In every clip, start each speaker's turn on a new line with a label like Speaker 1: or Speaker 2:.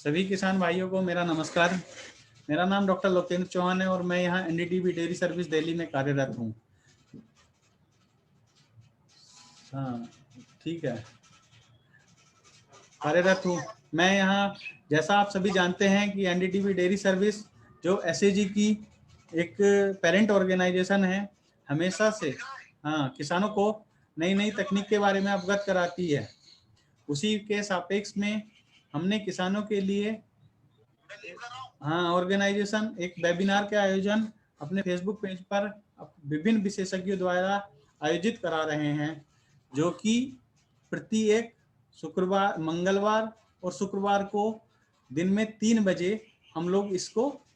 Speaker 1: सभी किसान भाइयों को मेरा नमस्कार। मेरा नाम डॉक्टर लोकेंद्र चौहान है और मैं यहाँ एनडीटीवी डेयरी सर्विस दिल्ली में कार्यरत हूँ। हाँ, ठीक है, कार्यरत हूँ। मैं यहाँ, जैसा आप सभी जानते हैं कि एनडीटीवी डेयरी सर्विस जो एसएजी की एक पेरेंट ऑर्गेनाइजेशन है, हमेशा से किसानों को नई नई तकनीक के बारे में अवगत कराती है। उसी के सापेक्ष में हमने किसानों के लिए ऑर्गेनाइजेशन एक वेबिनार के आयोजन अपने फेसबुक पेज पर विभिन्न विशेषज्ञों द्वारा आयोजित करा रहे हैं, जो कि प्रति एक शुक्रवार, मंगलवार और शुक्रवार को दिन में 3 बजे हम लोग इसको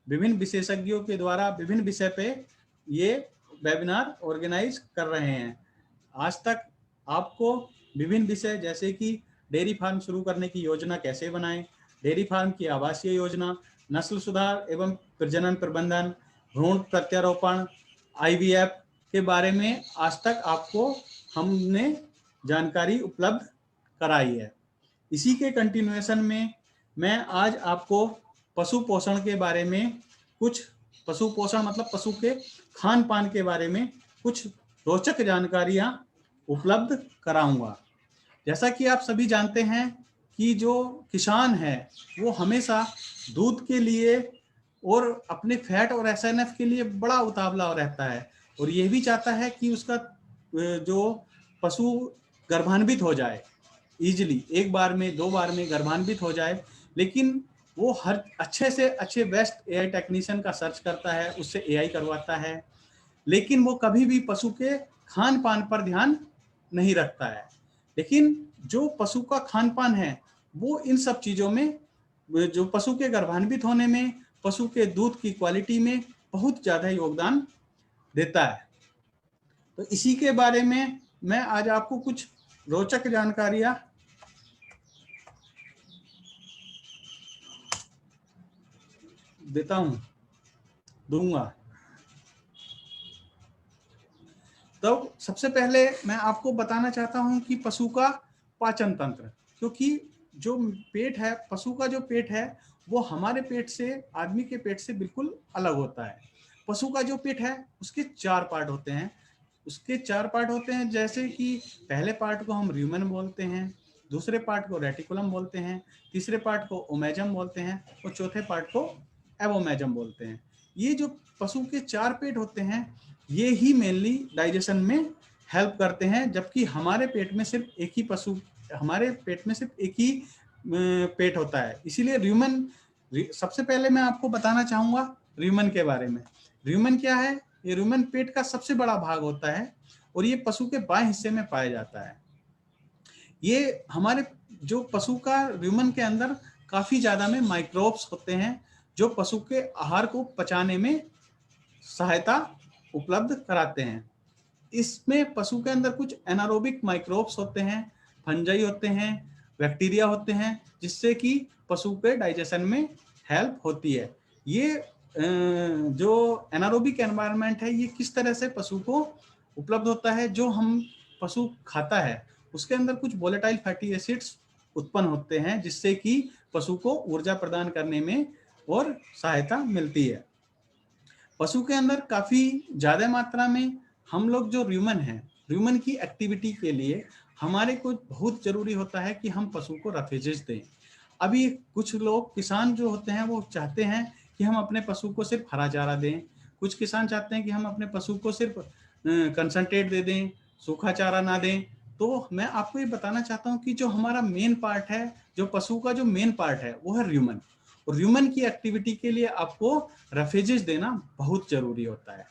Speaker 1: विभिन्न विशेषज्ञों के द्वारा विभिन्न विषय पे ये वेबिनार ऑर्गेनाइज कर रहे हैं। आज तक आपको विभिन्न विषय जैसे कि डेयरी फार्म शुरू करने की योजना कैसे बनाएं, डेयरी फार्म की आवासीय योजना, नस्ल सुधार एवं प्रजनन प्रबंधन, भ्रूण प्रत्यारोपण, आईवीएफ के बारे में आज तक आपको हमने जानकारी उपलब्ध कराई है। इसी के कंटिन्यूएशन में मैं आज आपको पशु पोषण के बारे में कुछ, पशु पोषण मतलब पशु के खान पान के बारे में कुछ रोचक जानकारियां उपलब्ध कराऊंगा। जैसा कि आप सभी जानते हैं कि जो किसान है वो हमेशा दूध के लिए और अपने फैट और एसएनएफ के लिए बड़ा उतावला रहता है और ये भी चाहता है कि उसका जो पशु गर्भान्वित हो जाए, इजीली एक बार में 2 बार में गर्भान्वित हो जाए। लेकिन वो हर अच्छे से अच्छे बेस्ट एआई टेक्नीशियन का सर्च करता है, उससे एआई करवाता है, लेकिन वो कभी भी पशु के खान पान पर ध्यान नहीं रखता है। लेकिन जो पशु का खान पान है वो इन सब चीज़ों में, जो पशु के गर्भान्वित होने में, पशु के दूध की क्वालिटी में बहुत ज़्यादा योगदान देता है। तो इसी के बारे में मैं आज आपको कुछ रोचक जानकारियां दूंगा। तो सबसे पहले मैं आपको बताना चाहता हूं कि पशु का पाचन तंत्र, क्योंकि जो पेट है, पशु का जो पेट है वो हमारे पेट से, आदमी के पेट से बिल्कुल अलग होता है। पशु का जो पेट है उसके 4 पार्ट होते हैं। जैसे कि पहले पार्ट को हम र्यूमेन बोलते हैं, दूसरे पार्ट को रेटिकुलम बोलते हैं, तीसरे पार्ट को ओमेजम बोलते हैं और चौथे पार्ट को एवोमेजम बोलते हैं। ये जो पशु के 4 पेट होते हैं ये ही मेनली डाइजेशन में हेल्प करते हैं, जबकि हमारे पेट में सिर्फ एक ही पेट होता है। इसीलिए र्यूमेन, सबसे पहले मैं आपको बताना चाहूँगा र्यूमेन के बारे में। र्यूमेन क्या है? ये र्यूमेन पेट का सबसे बड़ा भाग होता है और ये पशु के बाएं हिस्से में पाया जाता है। ये हमारे जो पशु का र्यूमेन के अंदर काफ़ी ज़्यादा में माइक्रोब्स होते हैं जो पशु के आहार को पचाने में सहायता उपलब्ध कराते हैं। इसमें पशु के अंदर कुछ एनारोबिक माइक्रोब्स होते हैं, फंजाई होते हैं, बैक्टीरिया होते हैं, जिससे कि पशु के डाइजेशन में हेल्प होती है। ये जो एनारोबिक एनवायरनमेंट है ये किस तरह से पशु को उपलब्ध होता है? जो हम पशु खाता है उसके अंदर कुछ वोलेटाइल फैटी एसिड्स उत्पन्न होते हैं, जिससे कि पशु को ऊर्जा प्रदान करने में और सहायता मिलती है। पशु के अंदर काफ़ी ज़्यादा मात्रा में हम लोग जो र्यूमेन है, र्यूमेन की एक्टिविटी के लिए हमारे को बहुत ज़रूरी होता है कि हम पशु को रेफेजेस दें। अभी कुछ लोग, किसान जो होते हैं वो चाहते हैं कि हम अपने पशु को सिर्फ हरा चारा दें, कुछ किसान चाहते हैं कि हम अपने पशु को सिर्फ कंसंट्रेट दे दें, सूखा चारा ना दें। तो मैं आपको ये बताना चाहता हूँ कि जो हमारा मेन पार्ट है, जो पशु का जो मेन पार्ट है वो है र्यूमेन। और ह्यूमन की एक्टिविटी के लिए आपको रेफेजेस देना बहुत जरूरी होता है।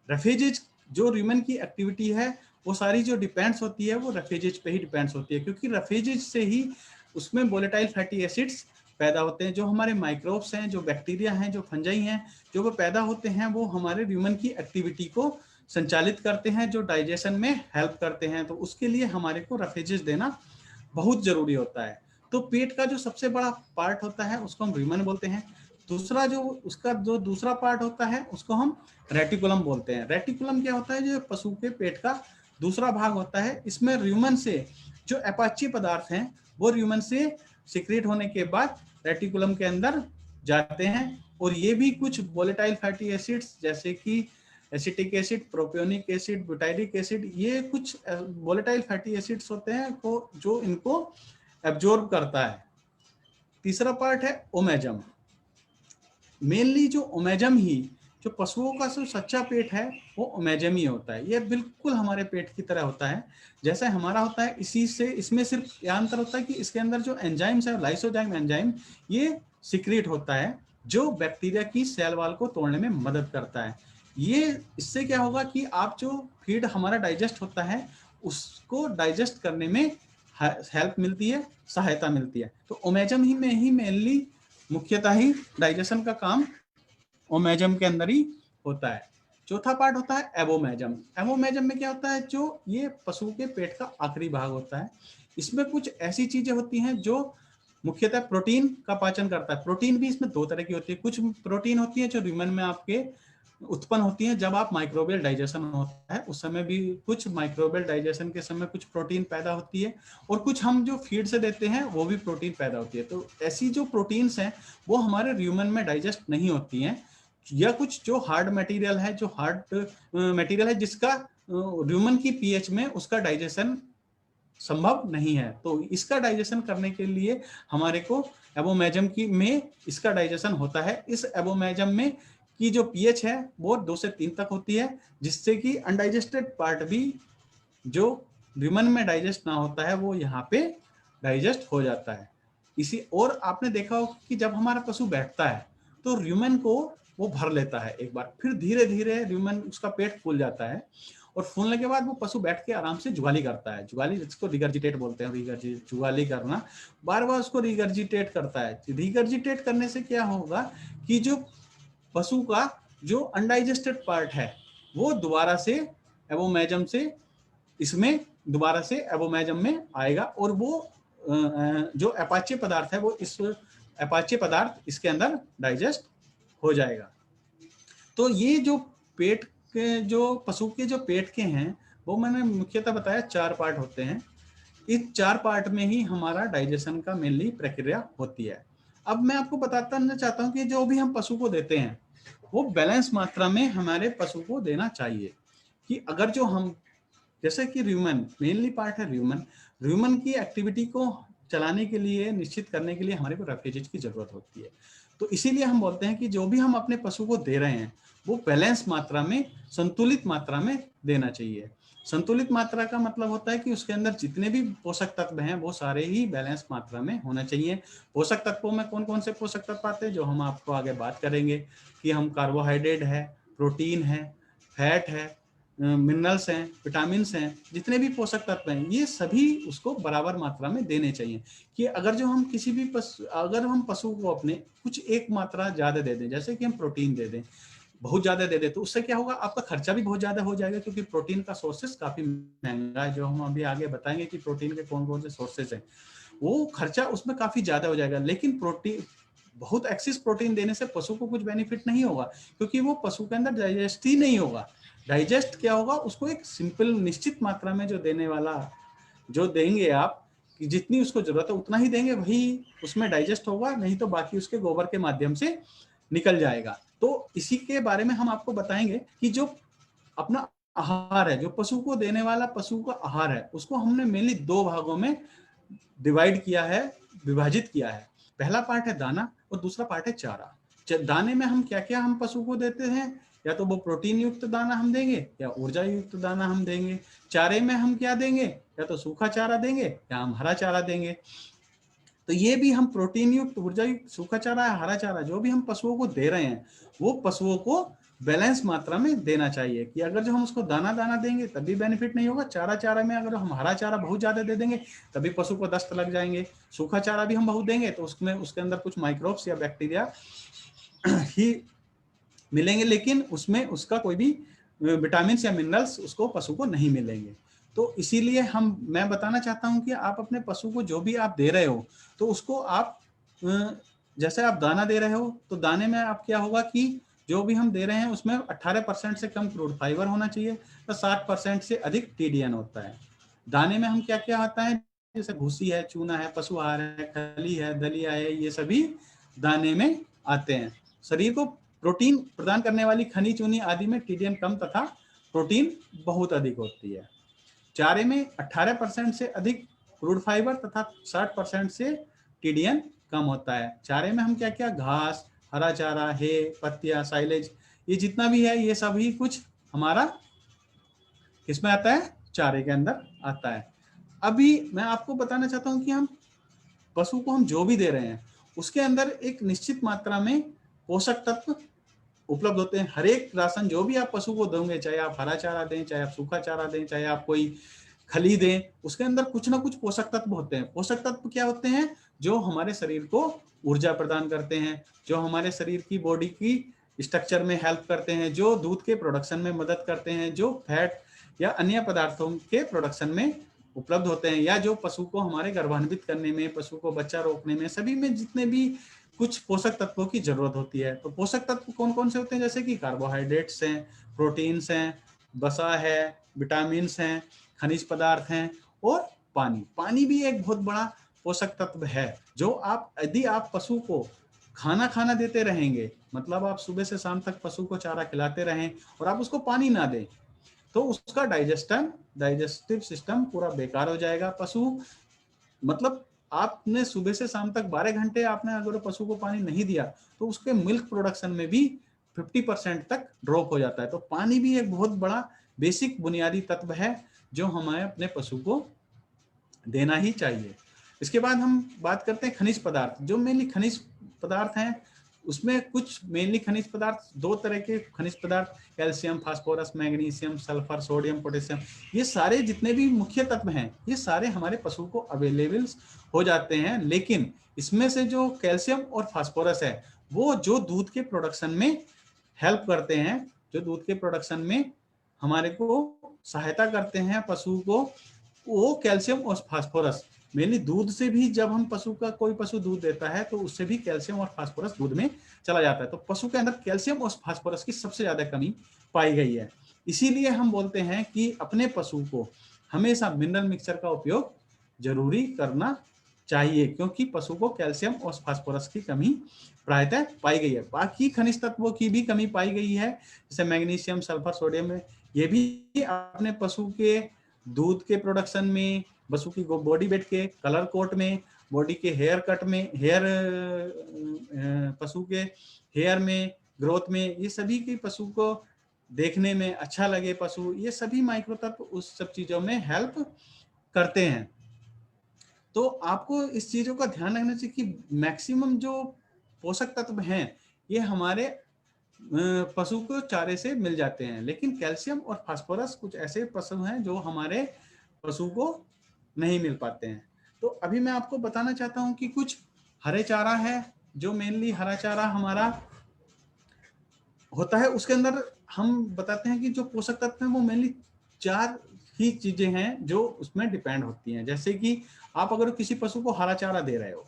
Speaker 1: रेफेजेस, जो ह्यूमन की एक्टिविटी है वो सारी जो डिपेंड्स होती है वो रेफेजेस पे ही डिपेंड्स होती है, क्योंकि रेफेजेस से ही उसमें वोलेटाइल फैटी एसिड्स पैदा होते हैं। जो हमारे माइक्रोब्स हैं, जो बैक्टीरिया हैं, जो फंजाई हैं, जो वो पैदा होते हैं वो हमारे ह्यूमन की एक्टिविटी को संचालित करते हैं, जो डाइजेशन में हेल्प करते हैं। तो उसके लिए हमारे को रेफेजेस देना बहुत जरूरी होता है। तो पेट का जो सबसे बड़ा पार्ट होता है उसको हम र्यूमेन बोलते हैं। दूसरा जो उसका जो दूसरा पार्ट होता है उसको हम रेटिकुलम बोलते हैं। रेटिकुलम क्या होता है? जो पशु के पेट का दूसरा भाग होता है। इसमें र्यूमेन से जो अपाच्य पदार्थ हैं वो र्यूमेन से सिक्रीट होने के बाद रेटिकुलम के अंदर जाते हैं और ये भी कुछ वोलेटाइल फैटी एसिड्स जैसे कि acetic acid, propionic acid, butylic acid, ये कुछ वोलेटाइल फैटी एसिड्स होते हैं को जो इनको एब्जॉर्ब करता है। तीसरा पार्ट है ओमेजम। मेनली जो ओमेजम ही, जो पशुओं का जो सच्चा पेट है वो ओमेजम ही होता है। ये बिल्कुल हमारे पेट की तरह होता है जैसे हमारा होता है। इसी से इसमें सिर्फ यह अंतर होता है कि इसके अंदर जो एंजाइम्स है, लाइसोजाइम एंजाइम, ये सिक्रीट होता है जो बैक्टीरिया की सेल वॉल को तोड़ने में मदद करता है। ये इससे क्या होगा कि आप जो फीड हमारा डाइजेस्ट होता है उसको डाइजेस्ट करने में हेल्प मिलती है, सहायता मिलती है। तो ओमेजम ही में ही मेनली मुख्यतः ही डाइजेशन का काम ओमेजम के अंदर ही होता है। चौथा पार्ट होता है एबोमेजम। एबोमेजम में क्या होता है, जो ये पशु के पेट का आखिरी भाग होता है। इसमें कुछ ऐसी चीजें होती हैं जो मुख्यतः प्रोटीन का पाचन करता है। प्रोटीन भी इसमें दो तरह की होती है। कुछ प्रोटीन होती है जो ह्यूमन में आपके उत्पन्न होती है जब आप माइक्रोबियल डाइजेशन होता है उस समय भी, कुछ माइक्रोबियल डाइजेशन के समय कुछ प्रोटीन पैदा होती है, और कुछ हम जो फीड से देते हैं वो भी प्रोटीन पैदा होती है। तो ऐसी जो प्रोटीन्स हैं वो हमारे ह्यूमन में डाइजेस्ट नहीं होती हैं, या कुछ जो हार्ड मटेरियल है, जो हार्ड मटेरियल है जिसका ह्यूमन की पीएच में उसका डाइजेशन संभव नहीं है। तो इसका डाइजेशन करने के लिए हमारे को एबोमेजम की में इसका डाइजेशन होता है। इस एबोमेजम में की जो पीएच है वो 2 से 3 तक होती है, जिससे कि अनडाइजेस्टेड पार्ट भी जो ह्यूमन में डाइजेस्ट ना होता है वो यहाँ पे डाइजेस्ट हो जाता है। इसी और आपने देखा हो कि जब हमारा पशु बैठता है तो ह्यूमन को वो भर लेता है एक बार, फिर धीरे धीरे ह्यूमन उसका पेट फूल जाता है, और फूलने के बाद वो पशु बैठ के आराम से जुगाली करता है। जुगाली जिसको रिगर्जिटेट बोलते हैं, जुगाली करना, बार बार उसको रिगर्जिटेट करता है। रिगर्जिटेट करने से क्या होगा कि जो पशु का जो अनडाइजेस्टेड पार्ट है वो दोबारा से एबोमेजम से इसमें दोबारा से एबोमेजम में आएगा, और वो जो अपाच्य पदार्थ है वो इस अपाच्य पदार्थ इसके अंदर डाइजेस्ट हो जाएगा। तो ये जो पेट के, जो पशु के जो पेट के हैं वो मैंने मुख्यतः बताया 4 पार्ट होते हैं। इस 4 पार्ट में ही हमारा डाइजेशन का मेनली प्रक्रिया होती है। अब मैं आपको बताना चाहता हूँ कि जो भी हम पशु को देते हैं वो बैलेंस मात्रा में हमारे पशु को देना चाहिए। कि अगर जो हम, जैसे कि ह्यूमन मेनली पार्ट है, ह्यूमन की एक्टिविटी को चलाने के लिए, निश्चित करने के लिए हमारे को रेफ्रिजरेटर की जरूरत होती है। तो इसीलिए हम बोलते हैं कि जो भी हम अपने पशु को दे रहे हैं वो बैलेंस मात्रा में, संतुलित मात्रा में देना चाहिए। संतुलित मात्रा का मतलब होता है कि उसके अंदर जितने भी पोषक तत्व हैं वो सारे ही बैलेंस मात्रा में होना चाहिए। पोषक तत्वों में कौन कौन से पोषक तत्व आते हैं जो हम आपको आगे बात करेंगे, कि हम कार्बोहाइड्रेट है, प्रोटीन है, फैट है, मिनरल्स हैं, विटामिन्स हैं, जितने भी पोषक तत्व हैं ये सभी उसको बराबर मात्रा में देने चाहिए। कि अगर जो हम किसी भी अगर हम पशु को अपने कुछ एक मात्रा ज्यादा दे दें, जैसे कि हम प्रोटीन दे दें, बहुत ज्यादा दे दे, तो उससे क्या होगा, आपका खर्चा भी बहुत ज्यादा हो जाएगा, क्योंकि प्रोटीन का सोर्सेस काफी महंगा है। जो हम अभी आगे बताएंगे कि प्रोटीन के कौन कौन से सोर्सेस हैं, वो खर्चा उसमें काफी ज्यादा हो जाएगा। लेकिन प्रोटीन, बहुत एक्सेस प्रोटीन देने से पशु को कुछ बेनिफिट नहीं होगा, क्योंकि वो पशु के अंदर डाइजेस्ट ही नहीं होगा। डाइजेस्ट क्या होगा, उसको एक सिंपल निश्चित मात्रा में जो देने वाला, जो देंगे आप, कि जितनी उसको जरूरत है उतना ही देंगे, वही उसमें डाइजेस्ट होगा, नहीं तो बाकी उसके गोबर के माध्यम से निकल जाएगा। तो इसी के बारे में हम आपको बताएंगे कि जो अपना आहार है, जो पशु को देने वाला पशु का आहार है, उसको हमने मेनली 2 भागों में डिवाइड किया है, विभाजित किया है। पहला पार्ट है दाना और दूसरा पार्ट है चारा। दाने में हम क्या क्या हम पशु को देते हैं, या तो वो प्रोटीन युक्त दाना हम देंगे या ऊर्जा युक्त दाना हम देंगे। चारे में हम क्या देंगे, या तो सूखा चारा देंगे या हम हरा चारा देंगे। तो ये भी हम प्रोटीन युक्त, ऊर्जा युक्त, सूखा चारा या हरा चारा जो भी हम पशुओं को दे रहे हैं वो पशुओं को बैलेंस मात्रा में देना चाहिए। कि अगर जो हम उसको दाना दाना देंगे तभी बेनिफिट नहीं होगा। चारा में अगर हम हरा चारा बहुत ज्यादा दे देंगे तभी पशु को दस्त लग जाएंगे। सूखा चारा भी हम बहुत देंगे तो उसमें उसके अंदर कुछ माइक्रोब्स या बैक्टीरिया ही मिलेंगे, लेकिन उसमें उसका कोई भी विटामिन या मिनरल्स उसको पशु को नहीं मिलेंगे। तो इसीलिए मैं बताना चाहता हूं कि आप अपने पशु को जो भी आप दे रहे हो, तो उसको आप जैसे आप दाना दे रहे हो, तो दाने में आप क्या होगा कि जो भी हम दे रहे हैं उसमें 18% से कम क्रूड फाइबर होना चाहिए, तो 60% से अधिक TDN होता है। दाने में हम क्या क्या आता है, जैसे भूसी है, चूना है, पशु आहार है, खली है, दलिया है, ये सभी दाने में आते हैं। शरीर को प्रोटीन प्रदान करने वाली खनी चूनी आदि में टीडीएन कम तथा प्रोटीन बहुत अधिक होती है। चारे में 18% से अधिक क्रूड फाइबर तथा 60% से टीडीएन कम होता है। चारे में हम क्या क्या, घास, हरा चारा, हे, पत्तियां, साइलेज, ये जितना भी है ये सभी कुछ हमारा किसमें आता है, चारे के अंदर आता है। अभी मैं आपको बताना चाहता हूं कि हम पशु को हम जो भी दे रहे हैं उसके अंदर एक निश्चित मात्रा में पोषक तत्व उपलब्ध होते हैं। हर एक राशन जो भी आप पशु को दोगे, चाहे आप हरा चारा दें, चाहे आप सूखा चारा दें, चाहे आप कोई खली दें, उसके अंदर कुछ ना कुछ पोषक तत्व होते हैं। पोषक तत्व क्या होते हैं, जो हमारे शरीर को ऊर्जा प्रदान करते हैं, जो हमारे शरीर की बॉडी की स्ट्रक्चर में हेल्प करते हैं, जो दूध के प्रोडक्शन में मदद करते हैं, जो फैट या अन्य पदार्थों के प्रोडक्शन में उपलब्ध होते हैं, या जो पशु को हमारे गर्भान्वित करने में, पशु को बच्चा रोकने में, सभी में जितने भी कुछ पोषक तत्वों की जरूरत होती है। तो पोषक तत्व कौन कौन से होते हैं, जैसे कि कार्बोहाइड्रेट्स हैं, प्रोटीन्स हैं, वसा है, विटामिन हैं, खनिज पदार्थ हैं और पानी। पानी भी एक बहुत बड़ा पोषक तत्व है, जो आप यदि आप पशु को खाना देते रहेंगे, मतलब आप सुबह से शाम तक पशु को चारा खिलाते रहें और आप उसको पानी ना दें, तो उसका डाइजेस्टिव सिस्टम पूरा बेकार हो जाएगा। पशु मतलब आपने सुबह से शाम तक 12 घंटे आपने अगर पशु को पानी नहीं दिया तो उसके मिल्क प्रोडक्शन में भी 50% तक ड्रॉप हो जाता है। तो पानी भी एक बहुत बड़ा बेसिक बुनियादी तत्व है जो हमें अपने पशु को देना ही चाहिए। इसके बाद हम बात करते हैं खनिज पदार्थ। जो मेनली खनिज पदार्थ हैं उसमें कुछ मेनली खनिज पदार्थ, दो तरह के खनिज पदार्थ, calcium, phosphorus, magnesium, sulphur, sodium, potassium, ये सारे जितने भी मुख्य तत्व हैं ये सारे हमारे पशु को अवेलेबल हो जाते हैं। लेकिन इसमें से जो कैल्शियम और फास्फोरस है वो जो दूध के प्रोडक्शन में हेल्प करते हैं, जो दूध के प्रोडक्शन में हमारे को सहायता करते हैं पशु को, वो कैल्शियम और फास्फोरस मेनली दूध से भी, जब हम पशु का कोई पशु दूध देता है तो उससे भी कैल्शियम और फास्फोरस दूध में चला जाता है। तो पशु के अंदर कैल्शियम और फास्फोरस की सबसे ज्यादा कमी पाई गई है। इसीलिए हम बोलते हैं कि अपने पशु को हमेशा मिनरल मिक्सचर का उपयोग जरूरी करना चाहिए, क्योंकि पशु को कैल्शियम और फास्फोरस की कमी प्रायतः पाई गई है। बाकी खनिज तत्वों की भी कमी पाई गई है, जैसे मैग्नीशियम, सल्फर, सोडियम में, ये भी अपने पशु के दूध के प्रोडक्शन में, पशु की बॉडी वेट के कलर कोट में, बॉडी के हेयर कट में, पशु के हेयर में, ग्रोथ में, ये सभी की पशु को देखने में अच्छा लगे पशु, ये सभी माइक्रो तत्व उस सब चीजों में हेल्प करते हैं। तो आपको इस चीजों का ध्यान रखना चाहिए कि मैक्सिमम जो पोषक तत्व हैं ये हमारे पशु को चारे से मिल जाते हैं, लेकिन कैल्शियम और फास्फोरस कुछ ऐसे पशु हैं जो हमारे पशु को नहीं मिल पाते हैं। तो अभी मैं आपको बताना चाहता हूं कि कुछ हरे चारा है, जो मेनली हरा चारा हमारा होता है, उसके अंदर हम बताते हैं कि जो पोषक तत्व हैं वो मेनली 4 ही चीजें हैं जो उसमें डिपेंड होती हैं। जैसे कि आप अगर किसी पशु को हरा चारा दे रहे हो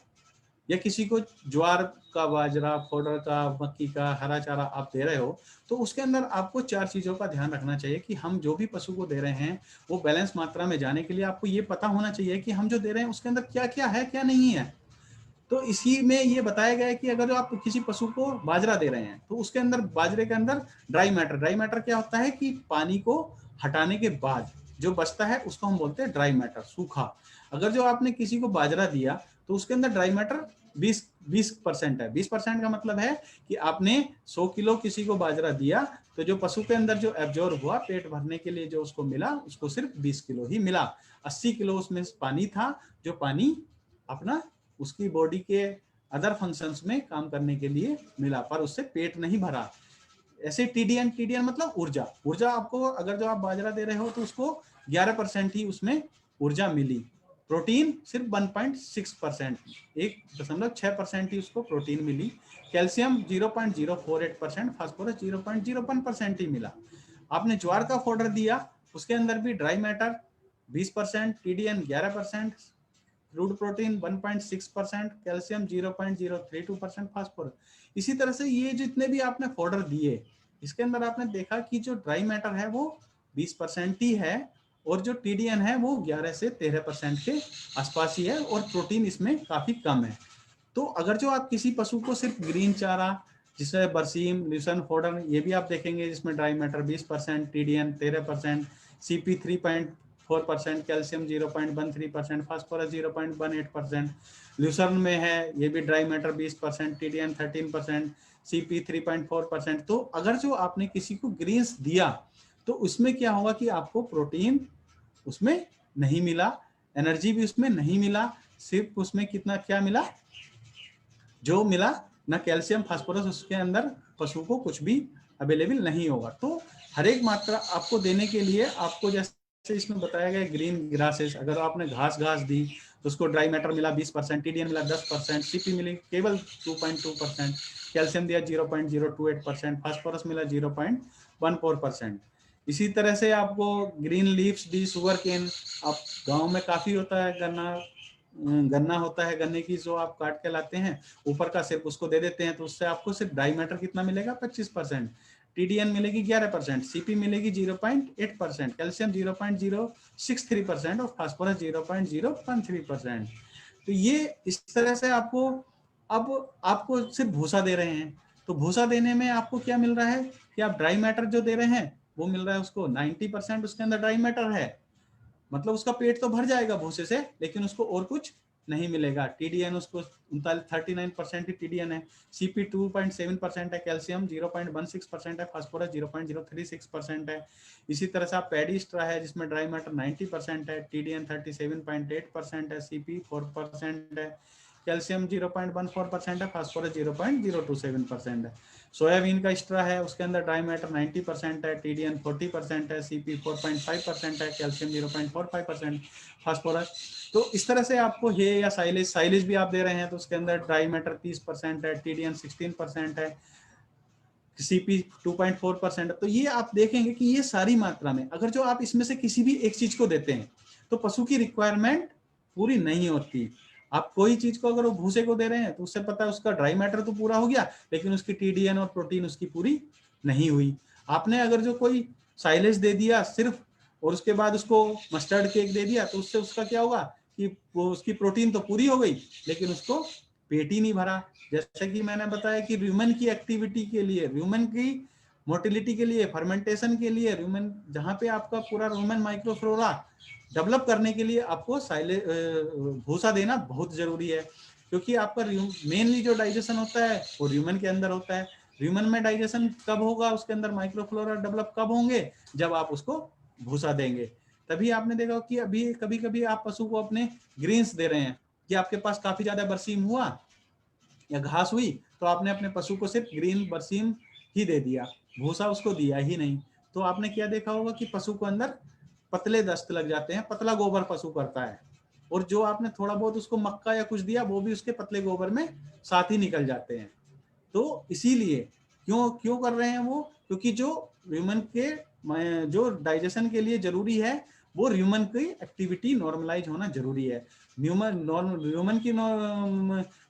Speaker 1: या किसी को ज्वार का, बाजरा, फोडर का, मक्की का हरा चारा आप दे रहे हो, तो उसके अंदर आपको 4 चीजों का ध्यान रखना चाहिए कि हम जो भी पशु को दे रहे हैं वो बैलेंस मात्रा में जाने के लिए आपको ये पता होना चाहिए कि हम जो दे रहे हैं उसके अंदर क्या क्या है, क्या नहीं है। तो इसी में ये बताया गया है कि अगर आप किसी पशु को बाजरा दे रहे हैं तो उसके अंदर, बाजरे के अंदर ड्राई मैटर क्या होता है कि पानी को हटाने के बाद जो बचता है उसको हम बोलते हैं ड्राई मैटर, सूखा। अगर जो आपने किसी को बाजरा दिया तो उसके अंदर ड्राई मैटर 20% है। 20% का मतलब है कि आपने 100 किलो किसी को बाजरा दिया तो जो पशु के अंदर जो एब्जॉर्ब हुआ, पेट भरने के लिए जो उसको मिला, उसको सिर्फ 20 किलो ही मिला। 80 किलो उसमें पानी था, जो पानी अपना उसकी बॉडी के अदर फंक्शंस में काम करने के लिए मिला, पर उससे पेट नहीं भरा। ऐसे टीडीएन मतलब ऊर्जा आपको, अगर जो आप बाजरा दे रहे हो तो उसको 11% ही उसमें ऊर्जा मिली। प्रोटीन सिर्फ 1.6%, 1.6% ही उसको प्रोटीन मिली। कैल्शियम 0.048%, फास्फोरस 0.01% ही मिला। आपने ज्वार का पाउडर दिया, उसके अंदर भी dry matter 20%, TDN 11%, crude protein 1.6%, calcium 0.032%, phosphorus. इसी तरह से ये जितने भी आपने पाउडर दिए, इसके अंदर आपने देखा कि जो ड्राई मैटर है वो 20% ही है और जो TDN है वो 11 से 13% के आसपास ही है और प्रोटीन इसमें काफी कम है। तो अगर जो आप किसी पशु को सिर्फ ग्रीन चारा, जिसमें बरसीम, ल्यूसन, फोडर, ये भी आप देखेंगे जिसमें dry matter 20%, TDN 13%, CP 3.4%, calcium 0.13%, phosphorus 0.18%, Lucerne में है ये भी ड्राई मैटर 20%, TDN 13%, CP 3.4%। तो अगर जो आपने किसी को ग्रीन्स दिया तो उसमें क्या होगा कि आपको प्रोटीन उसमें नहीं मिला, एनर्जी भी उसमें नहीं मिला, सिर्फ उसमें कितना क्या मिला, जो मिला ना कैल्शियम फास्फोरस, उसके अंदर पशु को कुछ भी अवेलेबल नहीं होगा। तो हर एक मात्रा आपको देने के लिए आपको जैसे इसमें बताया गया ग्रीन ग्रासेस, अगर आपने घास दी तो उसको ड्राई मैटर मिला 20%, TDN मिला 10%, CP मिली केवल 2.2%, कैल्शियम दिया 0.028%, फास्फोरस मिला 0.14%। इसी तरह से आपको ग्रीन लीव्स दी, शुगर केन, आप गाँव में काफी होता है, गन्ना होता है, गन्ने की जो आप काट के लाते हैं ऊपर का सिर्फ उसको दे देते हैं, तो उससे आपको सिर्फ ड्राई मैटर कितना मिलेगा 25%, TDN मिलेगी 11%, CP मिलेगी 0.8%, कैल्शियम 0.063% और फास्फोरस 0.013%। तो ये इस तरह से आपको, अब आपको सिर्फ भूसा दे रहे हैं, तो भूसा देने में आपको क्या मिल रहा है कि आप ड्राई मैटर जो दे रहे हैं वो मिल रहा है उसको 90% उसके अंदर ड्राई मैटर है, मतलब उसका पेट तो भर जाएगा भूसे से, लेकिन उसको और कुछ नहीं मिलेगा। TDN उसको 39% ही TDN है, CP 2.7% है, कैल्शियम 0.16% है, फास्फोरस 0.036% है। इसी तरह से आप पैडीस्ट्रा है जिसमें ड्राई मैटर 90% है, TDN 37.8% है, CP 4% है, कैल्शियम 0.14% है, फास्फोरस 0.027% है। सोयाबीन का स्ट्रा है उसके अंदर ड्राई मैटर 90% है, TDN 40% है, CP 4.5% है, कैल्शियम 0.45%, फास्फोरस। तो इस तरह से आपको हे या साइलेज भी आप दे रहे हैं तो उसके अंदर ड्राई मैटर 30% है, TDN 16% है, CP 2.4%। तो ये आप देखेंगे कि ये सारी मात्रा में अगर जो आप इसमें से किसी भी एक चीज को देते हैं तो पशु की रिक्वायरमेंट पूरी नहीं होती। आप कोई चीज को अगर वो भूसे को दे रहे हैं तो उससे पता है उसका ड्राई मैटर तो पूरा हो गया, लेकिन उसकी TDN और प्रोटीन उसकी पूरी नहीं हुई। आपने अगर जो कोई साइलेज दे दिया सिर्फ और उसके बाद उसको मस्टर्ड केक दे दिया तो उससे उसका क्या होगा कि वो उसकी प्रोटीन तो पूरी हो गई लेकिन उसको पेट ही नहीं भरा। जैसे कि मैंने बताया कि ह्यूमन की एक्टिविटी के लिए, ह्यूमन की मोटिलिटी के लिए, फर्मेंटेशन के लिए, ह्यूमन जहाँ पे आपका पूरा ह्यूमन माइक्रोफ्लोरा डेवलप करने के लिए आपको भूसा देना बहुत जरूरी है, क्योंकि आपका मेनली जो डाइजेशन होता है वो ह्यूमन के अंदर होता है। ह्यूमन में डाइजेशन कब होगा, उसके अंदर माइक्रोफ्लोरा डेवलप कब होंगे, जब आप उसको भूसा देंगे। तभी आपने देखा कि अभी कभी कभी आप पशु को अपने ग्रीन्स दे रहे हैं कि आपके पास काफी ज्यादा बरसीम हुआ या घास हुई तो आपने अपने पशु को सिर्फ ग्रीन बरसीम ही दे दिया, भूसा उसको दिया ही नहीं। तो आपने क्या देखा होगा कि पशु को अंदर पतले दस्त लग जाते हैं, पतला गोबर पशु करता है, और जो आपने थोड़ा बहुत उसको मक्का या कुछ दिया वो भी उसके पतले गोबर में साथ ही निकल जाते हैं। तो इसीलिए क्यों क्यों कर रहे हैं वो, क्योंकि जो ह्यूमन के जो डाइजेशन के लिए जरूरी है वो ह्यूमन की एक्टिविटी नॉर्मलाइज होना जरूरी है। ह्यूमन की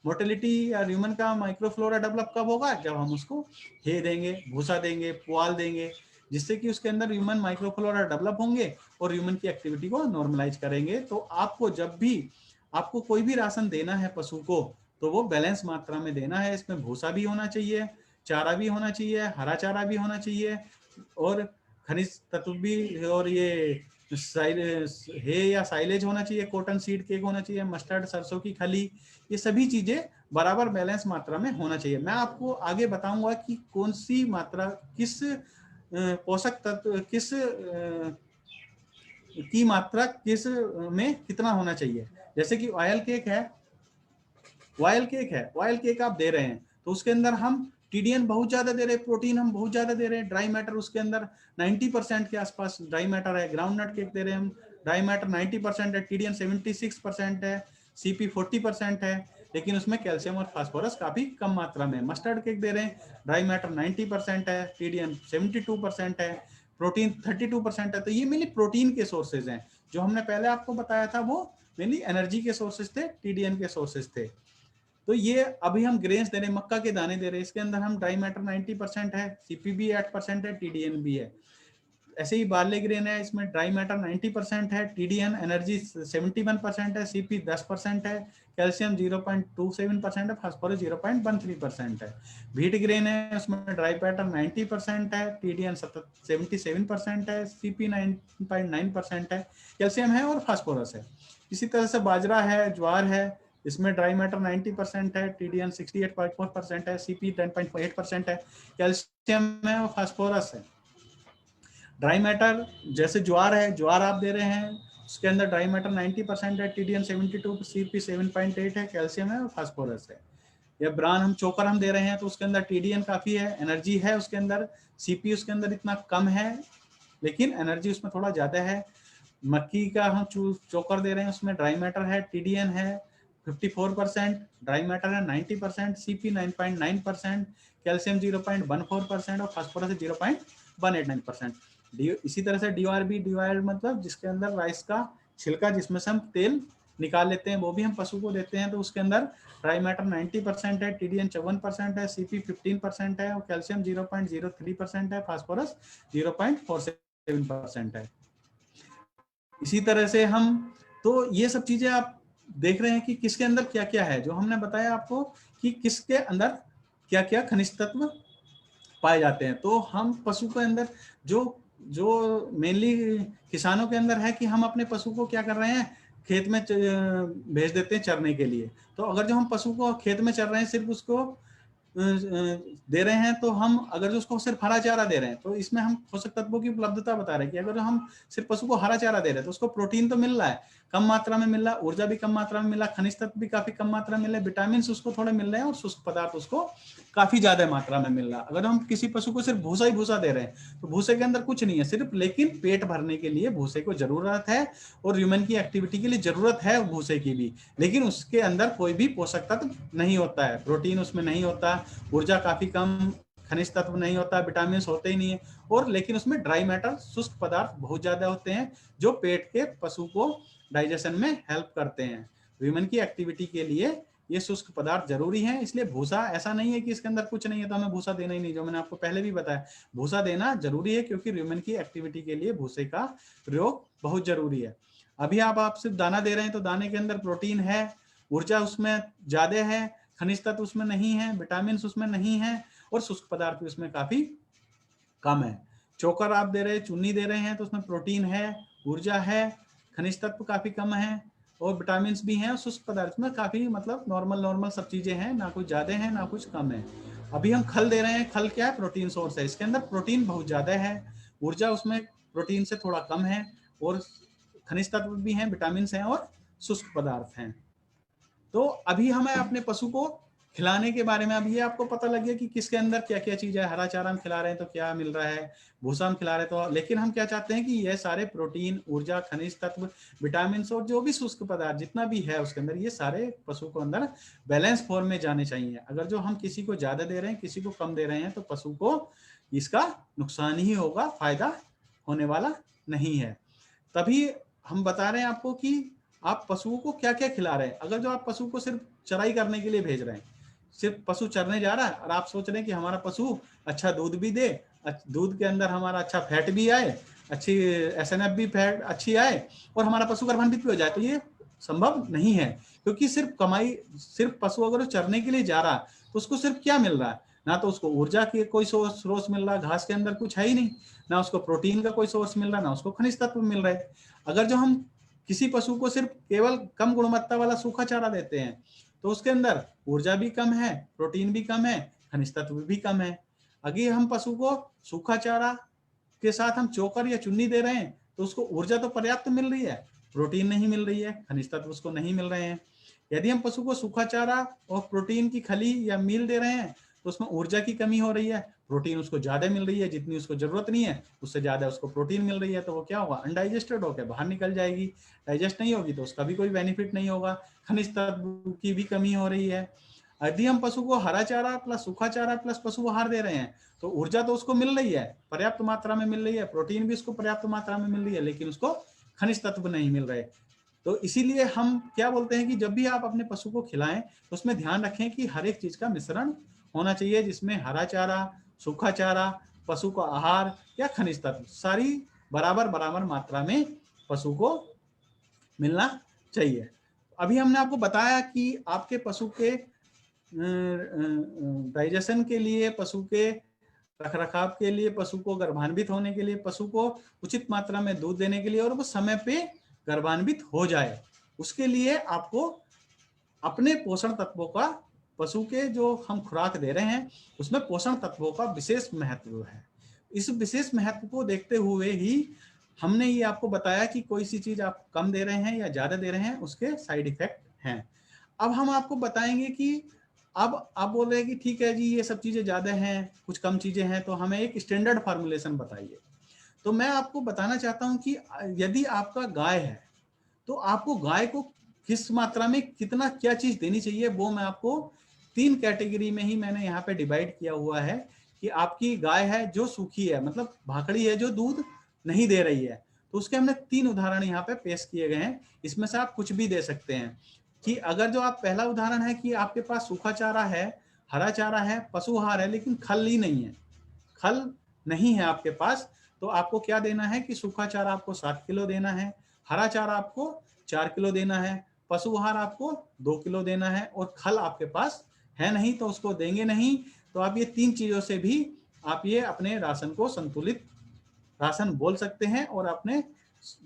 Speaker 1: मोटिलिटी या ह्यूमन का माइक्रोफ्लोरा डेवलप कब होगा, जब हम उसको हे देंगे, भूसा देंगे, पुआल देंगे, जिससे कि उसके अंदर ह्यूमन माइक्रोफ्लोरा डेवलप होंगे और ह्यूमन की एक्टिविटी को नॉर्मलाइज करेंगे। तो आपको जब भी आपको कोई भी राशन देना है पशु को तो वो बैलेंस मात्रा में देना है। इसमें भूसा भी होना चाहिए, चारा भी होना चाहिए, हरा चारा भी होना चाहिए, और खनिज तत्व भी, और ये हे या साइलेज होना चाहिए, कॉटन सीड केक होना चाहिए, मस्टर्ड, सरसों की खली, ये सभी चीजें बराबर बैलेंस मात्रा में होना चाहिए। मैं आपको आगे बताऊंगा कि कौन सी मात्रा किस पोषक तत्व की मात्रा किस में कितना होना चाहिए। जैसे कि ऑयल केक है, ऑयल केक आप दे रहे हैं तो उसके अंदर हम TDN बहुत ज्यादा दे रहे हैं, प्रोटीन हम बहुत ज्यादा दे रहे हैं, ड्राई मैटर उसके अंदर 90% के आसपास ड्राई मैटर है। ग्राउंड नट केक दे रहे हैं हम, ड्राई मैटर 90% है, TDN 76% है, CP 40% है, लेकिन उसमें कैल्शियम और फास्फोरस काफी कम मात्रा में। मस्टर्ड केक दे रहे हैं, ड्राई मैटर 90% है, TDN 72% है, प्रोटीन 32% है। तो ये मेनली प्रोटीन के सोर्सेज हैं। जो हमने पहले आपको बताया था वो मेनली एनर्जी के सोर्सेज थे, TDN के सोर्सेज थे। तो ये अभी हम ग्रेन्स दे रहे हैं, मक्का के दाने दे रहे हैं, इसके अंदर हम ड्राई मैटर 90% है, CP भी 8% है, TDN भी है। ऐसे ही बार्ले ग्रेन है, इसमें ड्राई मैटर 90% है, TDN एनर्जी 71% है, CP 10% है, कैल्शियम 0.27% है, फास्फोरस 0.13% है। व्हीट ग्रेन है, उसमें ड्राई मैटर 90% है, TDN 77% है, CP 9.9% है, कैल्शियम है और फास्फोरस है। इसी तरह से बाजरा है, ज्वार है, इसमें ड्राई मैटर 90% है, TDN 68.4% है, CP 10.8% है, कैल्शियम है और फास्फोरस है। ड्राई मैटर जैसे ज्वार है, ज्वार आप दे रहे हैं, उसके अंदर ड्राई मैटर 90% है, TDN 72, CP 7.8 है, कैल्शियम है और फास्फोरस है। या ब्रान हम चोकर हम दे रहे हैं तो उसके अंदर TDN काफी है, एनर्जी है उसके अंदर, CP उसके अंदर इतना कम है लेकिन एनर्जी उसमें थोड़ा ज्यादा है। मक्की का हम चोकर दे रहे हैं, उसमें ड्राई मैटर है, TDN है 54%, ड्राई मैटर है 90%, CP 9.9%, कैल्शियम 0.14% और फास्फोरस 0.189%। इसी तरह से DORB मतलब जिसके अंदर राइस का छिलका जिसमें से हम तेल निकाल लेते हैं, वो भी हम पशु को देते हैं, तो उसके अंदर ड्राई मैटर 90% है, TDN 54% है, CP 15% है और कैल्शियम 0.03% है, फास्फोरस 0.47% है। इसी तरह से हम, तो ये सब चीजें आप देख रहे हैं कि किसके अंदर क्या क्या है, जो हमने बताया आपको कि किसके अंदर क्या क्या खनिज तत्व पाए जाते हैं। तो हम पशु के अंदर जो जो मेनली किसानों के अंदर है कि हम अपने पशु को क्या कर रहे हैं, खेत में भेज देते हैं चरने के लिए। तो अगर जो हम पशु को खेत में चर रहे हैं, सिर्फ उसको दे रहे हैं, तो हम अगर जो उसको सिर्फ हरा चारा दे रहे हैं, तो इसमें हम पोषक तत्वों की उपलब्धता बता रहे हैं कि अगर हम सिर्फ पशु को हरा चारा दे रहे हैं तो उसको प्रोटीन तो मिल रहा है, कम मात्रा में मिल रहा है, ऊर्जा भी कम मात्रा में मिल रहा है, खनिज तत्व भी काफी कम मात्रा में मिल रहे हैं, विटामिन उसको थोड़े मिल रहे हैं और शुष्क पदार्थ उसको काफी ज्यादा मात्रा में मिल रहा है। अगर हम किसी पशु को सिर्फ भूसा ही भूसा दे रहे हैं तो भूसे के अंदर कुछ नहीं है सिर्फ, लेकिन पेट भरने के लिए भूसे को जरूरत है और ह्यूमन की एक्टिविटी के लिए जरूरत है भूसे की भी, लेकिन उसके अंदर कोई भी पोषक तत्व नहीं होता है, प्रोटीन उसमें नहीं होता, ऊर्जा काफी कम, खनिज तत्व नहीं होता, विटामिन होते ही नहीं है, और लेकिन उसमें ड्राई मैटर शुष्क पदार्थ बहुत ज्यादा होते हैं जो पेट के पशु को डाइजेशन में हेल्प करते हैं। ह्यूमन की एक्टिविटी के लिए ये शुष्क पदार्थ जरूरी है, इसलिए भूसा ऐसा नहीं है कि इसके अंदर कुछ नहीं है तो हमें भूसा देना ही नहीं, जो मैंने आपको पहले भी बताया भूसा देना जरूरी है क्योंकि ह्यूमन की एक्टिविटी के लिए भूसे का प्रयोग बहुत जरूरी है। अभी आप सिर्फ दाना दे रहे हैं तो दाने के अंदर प्रोटीन है, ऊर्जा उसमें ज्यादा है, खनिज तत्व उसमें नहीं है, विटामिन उसमें नहीं है और शुष्क पदार्थ उसमें काफी कम है। चोकर आप दे रहे हैं, चुन्नी दे रहे हैं तो उसमें प्रोटीन है, ऊर्जा है, खनिज तत्व काफी कम है और विटामिन भी हैं और शुष्क पदार्थ में काफी मतलब नॉर्मल सब चीजें हैं, ना कुछ ज्यादा है ना कुछ कम है। अभी हम खल दे रहे हैं, खल क्या है, प्रोटीन सोर्स है, इसके अंदर प्रोटीन बहुत ज्यादा है, ऊर्जा उसमें प्रोटीन से थोड़ा कम है और खनिज तत्व भी हैं, विटामिन हैं और शुष्क पदार्थ हैं। तो अभी हमें अपने पशु को खिलाने के बारे में, अब ये आपको पता लग गया कि किसके अंदर क्या क्या चीज है, हरा चारा हम खिला रहे हैं तो क्या मिल रहा है, भूसा हम खिला रहे हैं तो, लेकिन हम क्या चाहते हैं कि ये सारे प्रोटीन, ऊर्जा, खनिज तत्व, विटामिन और जो भी शुष्क पदार्थ जितना भी है उसके अंदर, ये सारे पशु को अंदर बैलेंस फॉर्म में जाने चाहिए। अगर जो हम किसी को ज्यादा दे रहे हैं, किसी को कम दे रहे हैं, तो पशु को इसका नुकसान ही होगा, फायदा होने वाला नहीं है। तभी हम बता रहे हैं आपको कि आप पशुओं को क्या क्या खिला रहे हैं। अगर जो आप पशु को सिर्फ चराई करने के लिए भेज रहे हैं, सिर्फ पशु चरने जा रहा है और आप सोच रहे हैं कि हमारा पशु अच्छा दूध भी दे, दूध के अंदर हमारा अच्छा फैट भी आए, अच्छी SNF भी फैट अच्छी आए और हमारा पशु गर्भान्वित भी हो जाए, तो ये संभव नहीं है। क्योंकि सिर्फ पशु अगर चरने के लिए जा रहा है तो उसको सिर्फ क्या मिल रहा है, ना तो उसको ऊर्जा के कोई सोर्स मिल रहा है, घास के अंदर कुछ है ही नहीं, ना उसको प्रोटीन का कोई सोर्स मिल रहा है, ना उसको खनिज तत्व मिल रहे। अगर जो हम किसी पशु को सिर्फ केवल कम गुणवत्ता वाला सूखा चारा देते हैं तो उसके अंदर ऊर्जा भी कम है, प्रोटीन भी कम है, खनिज तत्व भी कम है। अगर हम पशु को सूखा चारा के साथ हम चोकर या चुन्नी दे रहे हैं तो उसको ऊर्जा तो पर्याप्त मिल रही है, प्रोटीन नहीं मिल रही है, खनिज तत्व उसको नहीं मिल रहे हैं। यदि हम पशु को सूखा चारा और प्रोटीन की खली या मील दे रहे हैं तो उसमें ऊर्जा की कमी हो रही है, प्रोटीन उसको ज्यादा मिल रही है, जितनी उसको जरूरत नहीं है उससे ज्यादा उसको प्रोटीन मिल रही है, तो वो क्या होगा, अनडाइजेस्टेड होकर बाहर निकल जाएगी, डाइजेस्ट नहीं होगी तो उसका भी कोई बेनिफिट नहीं होगा, खनिज तत्व की भी कमी हो रही है। यदि हम पशु को हरा चारा प्लस सूखा चारा प्लस पशु आहार दे रहे हैं तो ऊर्जा तो उसको मिल रही है, पर्याप्त मात्रा में मिल रही है, प्रोटीन भी उसको पर्याप्त मात्रा में मिल रही है, लेकिन उसको खनिज तत्व नहीं मिल रहे। तो इसीलिए हम क्या बोलते हैं कि जब भी आप अपने पशु को खिलाएं तो उसमें ध्यान रखें कि हर एक चीज का मिश्रण होना चाहिए, जिसमें हरा चारा, सूखा चारा पशु का आहार या खनिज तत्व सारी बराबर बराबर मात्रा में पशु को मिलना चाहिए। अभी हमने आपको बताया कि आपके पशु के डाइजेशन के लिए, पशु के रखरखाव के लिए, पशु को गर्भान्वित होने के लिए, पशु को उचित मात्रा में दूध देने के लिए और वो समय पे गर्भान्वित हो जाए, उसके लिए आपको अपने पोषण तत्वों का, पशु के जो हम खुराक दे रहे हैं उसमें पोषण तत्वों का विशेष महत्व है। इस विशेष महत्व को देखते हुए ही हमने ये आपको बताया कि कोई सी चीज आप कम दे रहे हैं या ज्यादा दे रहे हैं उसके साइड इफेक्ट हैं। अब हम आपको बताएंगे कि अब आप बोल रहे हैं कि ठीक है जी ये सब चीजें ज्यादा हैं, कुछ कम चीजें हैं, तो हमें एक स्टैंडर्ड फार्मूलेशन बताइए। तो मैं आपको बताना चाहता हूं कि यदि आपका गाय है तो आपको गाय को किस मात्रा में कितना क्या चीज देनी चाहिए, वो मैं आपको 3 कैटेगरी में ही मैंने यहाँ पे डिवाइड किया हुआ है। कि आपकी गाय है जो सूखी है, मतलब भाखड़ी है, जो दूध नहीं दे रही है, तो उसके हमने 3 उदाहरण यहाँ पे पेश किए गए हैं। इसमें से आप कुछ भी दे सकते हैं। कि अगर जो आप पहला उदाहरण है कि आपके पास सूखा चारा है, हरा चारा है, पशु आहार है, लेकिन खल ही नहीं है, खल नहीं है आपके पास, तो आपको क्या देना है कि सूखा चारा आपको 7 किलो देना है, हरा चारा आपको 4 किलो देना है, पशु आहार आपको 2 किलो देना है, और खल आपके पास है नहीं तो उसको देंगे नहीं। तो आप ये 3 चीजों से भी आप ये अपने राशन को संतुलित राशन बोल सकते हैं और अपने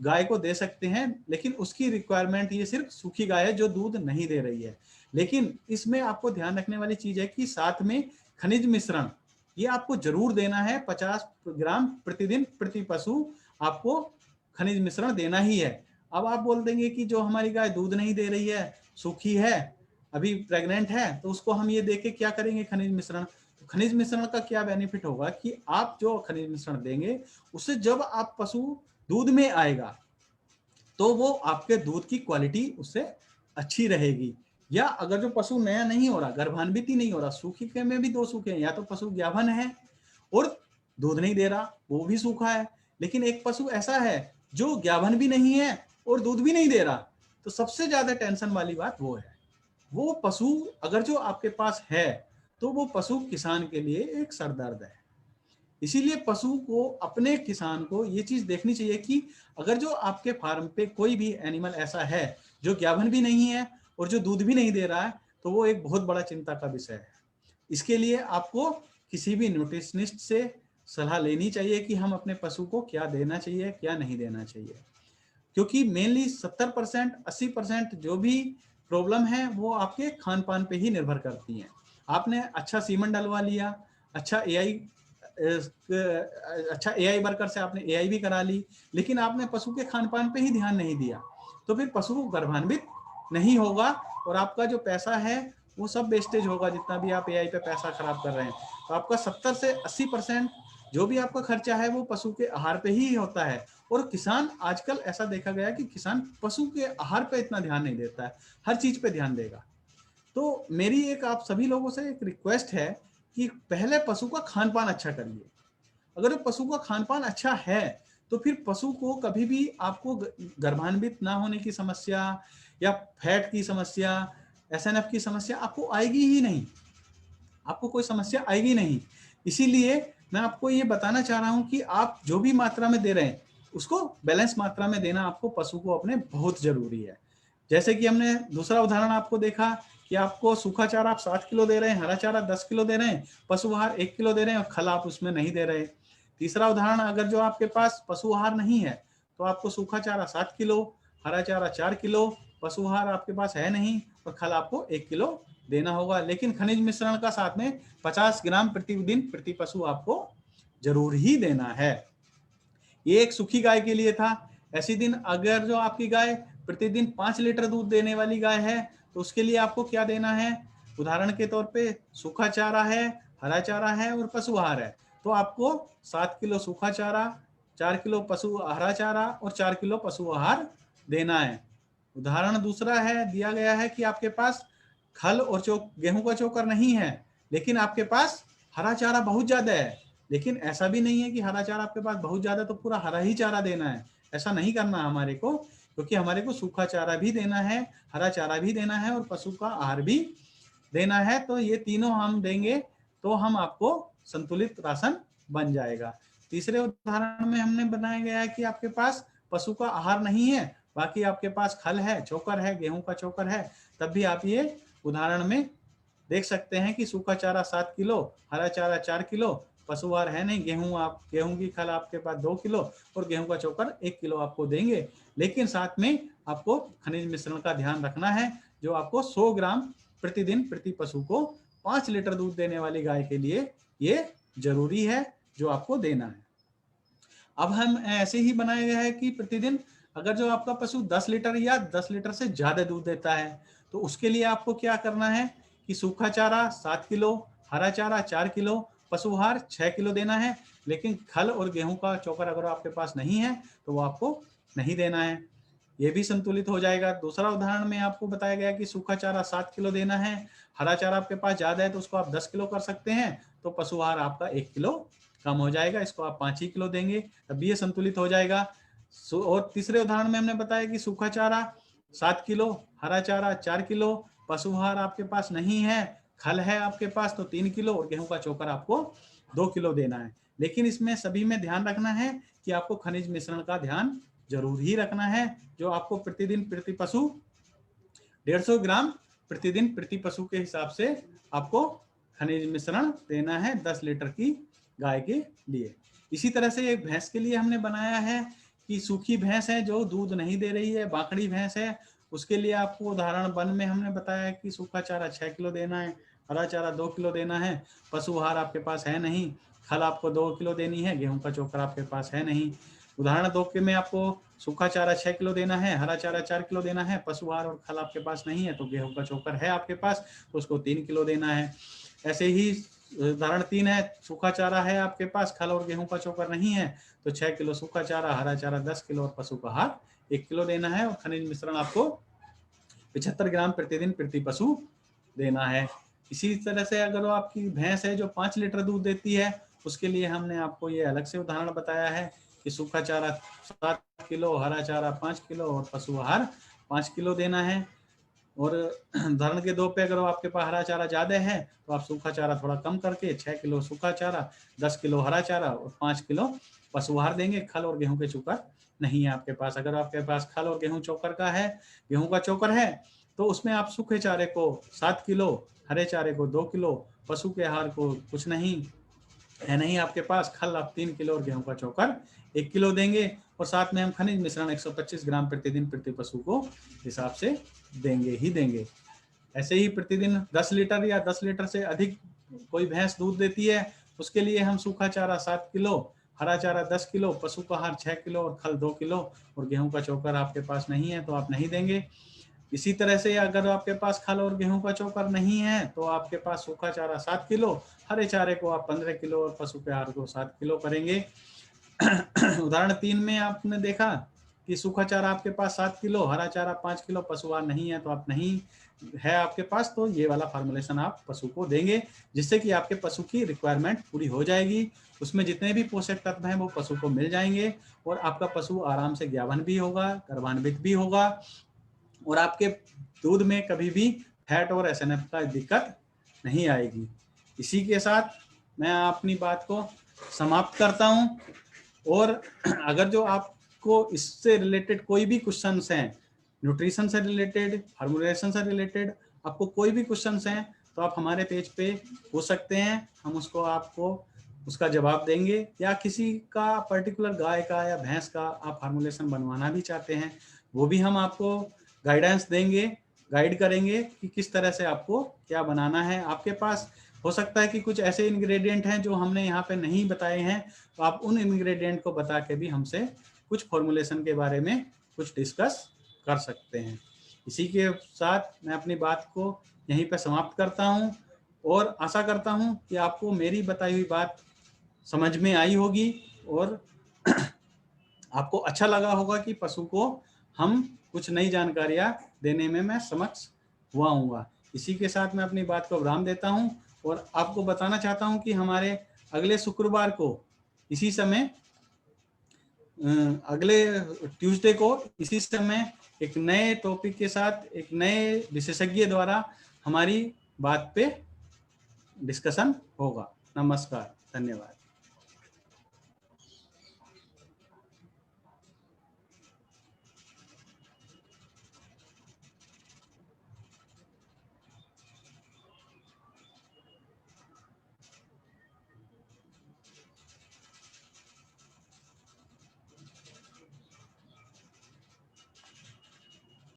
Speaker 1: गाय को दे सकते हैं। लेकिन उसकी रिक्वायरमेंट ये सिर्फ सूखी गाय है जो दूध नहीं दे रही है। लेकिन इसमें आपको ध्यान रखने वाली चीज है कि साथ में खनिज मिश्रण ये आपको जरूर देना है। 50 ग्राम प्रतिदिन प्रति पशु आपको खनिज मिश्रण देना ही है। अब आप बोल देंगे कि जो हमारी गाय दूध नहीं दे रही है, सूखी है, अभी प्रेग्नेंट है, तो उसको हम ये देके क्या करेंगे खनिज मिश्रण। तो खनिज मिश्रण का क्या बेनिफिट होगा कि आप जो खनिज मिश्रण देंगे उससे जब आप पशु दूध में आएगा तो वो आपके दूध की क्वालिटी उससे अच्छी रहेगी। या अगर जो पशु नया नहीं हो रहा, गर्भान्वित ही नहीं हो रहा, सूखी के में भी 2 सूखे हैं, या तो पशु ज्ञाभन है और दूध नहीं दे रहा, वो भी सूखा है। लेकिन एक पशु ऐसा है जो ज्ञाभन भी नहीं है और दूध भी नहीं दे रहा, तो सबसे ज्यादा टेंशन वाली बात वो है। वो पशु अगर जो आपके पास है तो वो पशु किसान के लिए एक सरदर्द है। इसीलिए पशु को, अपने किसान को ये चीज देखनी चाहिए कि अगर जो आपके फार्म पे कोई भी एनिमल ऐसा है जो ज्ञाभन भी नहीं है और जो दूध भी नहीं दे रहा है, तो वो एक बहुत बड़ा चिंता का विषय है। इसके लिए आपको किसी भी न्यूट्रिशनिस्ट से सलाह लेनी चाहिए कि हम अपने पशु को क्या देना चाहिए, क्या नहीं देना चाहिए। क्योंकि मेनली 70% 80% जो भी प्रॉब्लम है वो आपके खान पान पे ही निर्भर करती हैं। आपने अच्छा सीमन डलवा लिया, अच्छा एआई वर्कर से आपने एआई भी करा ली, लेकिन आपने पशु के खान पान पे ही ध्यान नहीं दिया, तो फिर पशु गर्भान्वित नहीं होगा और आपका जो पैसा है वो सब वेस्टेज होगा। जितना भी आप एआई पे पैसा खराब कर रहे हैं, तो आपका 70 से 80% जो भी आपका खर्चा है वो पशु के आहार पे ही होता है। और किसान आजकल ऐसा देखा गया है कि किसान पशु के आहार पे इतना ध्यान नहीं देता है, हर चीज पे ध्यान देगा। तो मेरी एक आप सभी लोगों से एक रिक्वेस्ट है कि पहले पशु का खान पान अच्छा करिए। अगर पशु का खान पान अच्छा है तो फिर पशु को कभी भी आपको गर्भान्वित ना होने की समस्या या फैट की समस्या, एसएनएफ की समस्या आपको आएगी ही नहीं, आपको कोई समस्या आएगी नहीं। इसीलिए मैं आपको ये बताना चाह रहा हूं कि आप जो भी मात्रा में दे रहे हैं उसको बैलेंस मात्रा में देना आपको पशु को अपने बहुत जरूरी है। जैसे कि हमने दूसरा उदाहरण आपको देखा कि आपको सूखा चारा आप 7 किलो दे रहे हैं, हरा चारा 10 किलो दे रहे हैं, पशु आहार 1 किलो दे रहे हैं और खल आप उसमें नहीं दे रहे। तीसरा उदाहरण, अगर जो आपके पास पशु आहार नहीं है तो आपको सूखा चारा 7 किलो, हरा चारा 4 किलो, पशु आहार आपके पास है नहीं और खल आपको 1 किलो देना होगा। लेकिन खनिज मिश्रण का साथ में 50 ग्राम प्रतिदिन प्रति पशु आपको जरूर ही देना है। ये एक सूखी गाय के लिए था। ऐसी दिन अगर जो आपकी गाय प्रतिदिन 5 लीटर दूध देने वाली गाय है तो उसके लिए आपको क्या देना है। उदाहरण के तौर पे सूखा चारा है, हरा चारा है और पशु आहार है, तो आपको 7 किलो सूखा चारा, 4 किलो पशु हरा चारा और 4 किलो पशु आहार देना है। उदाहरण दूसरा है, दिया गया है कि आपके पास खल और गेहूं का चोकर नहीं है, लेकिन आपके पास हरा चारा बहुत ज्यादा है। लेकिन ऐसा भी नहीं है कि हरा चारा आपके पास बहुत ज्यादा तो पूरा हरा ही चारा देना है, ऐसा नहीं करना हमारे को, क्योंकि हमारे को सूखा चारा भी देना है, हरा चारा भी देना है और पशु का आहार भी देना है। तो ये तीनों हम देंगे तो हम आपको संतुलित राशन बन जाएगा। तीसरे उदाहरण में हमने बनाया गया है कि आपके पास पशु का आहार नहीं है, बाकी आपके पास खल है, चोकर है, गेहूं का चोकर है, तब भी आप ये उदाहरण में देख सकते हैं कि सूखा चारा 7 किलो, हरा चारा 4 किलो, पशु आहार है नहीं, गेहूं की खल आपके पास 2 किलो और गेहूं का चोकर 1 किलो आपको देंगे। लेकिन साथ में आपको खनिज मिश्रण का ध्यान रखना है, जो आपको 100 ग्राम प्रतिदिन प्रति पशु को 5 लीटर दूध देने वाली गाय के लिए ये जरूरी है, जो आपको देना है। अब हम ऐसे ही बनाया गया है कि प्रतिदिन अगर जो आपका पशु 10 लीटर या 10 लीटर से ज्यादा दूध देता है, तो उसके लिए आपको क्या करना है कि सूखा चारा 7 किलो, हरा चारा 4 किलो, पशु आहार 6 किलो देना है। लेकिन खल और गेहूं का चोकर अगर आपके पास नहीं है तो वो आपको नहीं देना है, ये भी संतुलित हो जाएगा। दूसरा उदाहरण में आपको बताया गया कि सूखा चारा 7 किलो देना है, हरा चारा आपके पास ज्यादा है तो उसको आप 10 किलो कर सकते हैं, तो पशु आहार आपका 1 किलो कम हो जाएगा, इसको आप 5 ही किलो देंगे, तब भी ये संतुलित हो जाएगा। और तीसरे उदाहरण में हमने बताया कि सूखा चारा 7 किलो, हरा चारा 4 किलो, पशु आहार आपके पास नहीं है, खल है आपके पास तो 3 किलो और गेहूं का चोकर आपको 2 किलो देना है। लेकिन इसमें सभी में ध्यान रखना है कि आपको खनिज मिश्रण का ध्यान जरूर ही रखना है, जो आपको प्रतिदिन प्रति पशु 150 ग्राम प्रतिदिन प्रति पशु के हिसाब से आपको खनिज मिश्रण देना है 10 लीटर की गाय के लिए। इसी तरह से एक भैंस के लिए हमने बनाया है कि सूखी भैंस है जो दूध नहीं दे रही है, बाकड़ी भैंस है, उसके लिए आपको उदाहरण 1 में हमने बताया कि सूखा चारा 6 किलो देना है, हरा चारा 2 किलो देना है, पशु आहार आपके पास है नहीं, खल आपको 2 किलो देनी है, गेहूं का चोकर आपके पास है नहीं। उदाहरण 2 में आपको सूखा चारा 6 किलो देना है, हरा चारा 4 किलो देना है, पशु आहार और खल आपके पास नहीं है तो गेहूं का चोकर है आपके पास तो उसको 3 किलो देना है। ऐसे ही उदाहरण 3 है, सूखा चारा है आपके पास, खल और गेहूं का चोकर नहीं है तो 6 किलो सूखा चारा, हरा चारा 10 किलो और पशु का आहार 1 किलो देना है, और खनिज मिश्रण आपको 75 ग्राम प्रतिदिन प्रति पशु देना है। इसी तरह से अगर आपकी भैंस है जो 5 लीटर दूध देती है, उसके लिए हमने आपको ये अलग से उदाहरण बताया है कि सूखा चारा 7 किलो, हरा चारा 5 किलो और पशु आहार 5 किलो देना है। और उदाहरण के 2 पे अगर आपके पास हरा चारा ज्यादा है तो आप सूखा चारा थोड़ा कम करके 6 किलो सूखा चारा, 10 किलो हरा चारा और 5 किलो पशु आहार देंगे। खल और गेहूं के चोकर नहीं है आपके पास, अगर आपके पास खल और गेहूं चोकर का है, गेहूं का चोकर है, तो उसमें आप सूखे चारे को 7 किलो, हरे चारे को 2 किलो, पशु के आहार को कुछ नहीं है नहीं आपके पास, खल आप 3 किलो और गेहूं का चोकर 1 किलो देंगे, और साथ में हम खनिज मिश्रण 125 ग्राम प्रतिदिन प्रति पशु को हिसाब से देंगे ही देंगे। ऐसे ही प्रतिदिन 10 लीटर या 10 लीटर से अधिक कोई भैंस दूध देती है, उसके लिए हम सूखा चारा 7 किलो, हरा चारा 10 किलो, पशु का आहार 6 किलो और खल 2 किलो और गेहूं का चोकर आपके पास नहीं है तो आप नहीं देंगे। इसी तरह से अगर आपके पास खल और गेहूं का चोकर नहीं है तो आपके पास सूखा चारा 7 किलो, हरे चारे को आप 15 किलो और पशु के आहार को 7 किलो करेंगे। उदाहरण 3 में आपने देखा कि सूखा चारा आपके पास 7 किलो, हरा चारा 5 किलो, पशु आहार नहीं है तो आप नहीं है आपके पास तो ये वाला फॉर्मुलेशन आप पशु को देंगे, जिससे कि आपके पशु की रिक्वायरमेंट पूरी हो जाएगी। उसमें जितने भी पोषक तत्व हैं वो पशु को मिल जाएंगे और आपका पशु आराम से ज्ञावन भी होगा, गर्भान्वित भी होगा और आपके दूध में कभी भी फैट और एसएनएफ का दिक्कत नहीं आएगी। इसी के साथ मैं अपनी बात को समाप्त करता हूं, और अगर जो आपको इससे रिलेटेड कोई भी क्वेश्चंस हैं, न्यूट्रिशन से रिलेटेड, फार्मुलेशन से रिलेटेड, आपको कोई भी क्वेश्चंस हैं तो आप हमारे पेज पे पूछ सकते हैं, हम उसको आपको उसका जवाब देंगे। या किसी का पर्टिकुलर गाय का या भैंस का आप फार्मुलेशन बनवाना भी चाहते हैं, वो भी हम आपको गाइडेंस देंगे, गाइड करेंगे कि किस तरह से आपको क्या बनाना है। आपके पास हो सकता है कि कुछ ऐसे इंग्रेडिएंट हैं जो हमने यहाँ पे नहीं बताए हैं, तो आप उन इंग्रेडिएंट को बता के भी हमसे कुछ फॉर्मुलेशन के बारे में कुछ डिस्कस कर सकते हैं। इसी के साथ मैं अपनी बात को यहीं पे समाप्त करता हूँ और आशा करता हूँ कि आपको मेरी बताई हुई बात समझ में आई होगी और आपको अच्छा लगा होगा कि पशु को हम कुछ नई जानकारियां देने में मैं समक्ष हुआ हूँगा। इसी के साथ मैं अपनी बात को विराम देता हूँ और आपको बताना चाहता हूँ कि हमारे अगले शुक्रवार को इसी समय, अगले ट्यूसडे को इसी समय एक नए टॉपिक के साथ एक नए विशेषज्ञ द्वारा हमारी बात पे डिस्कशन होगा। नमस्कार, धन्यवाद।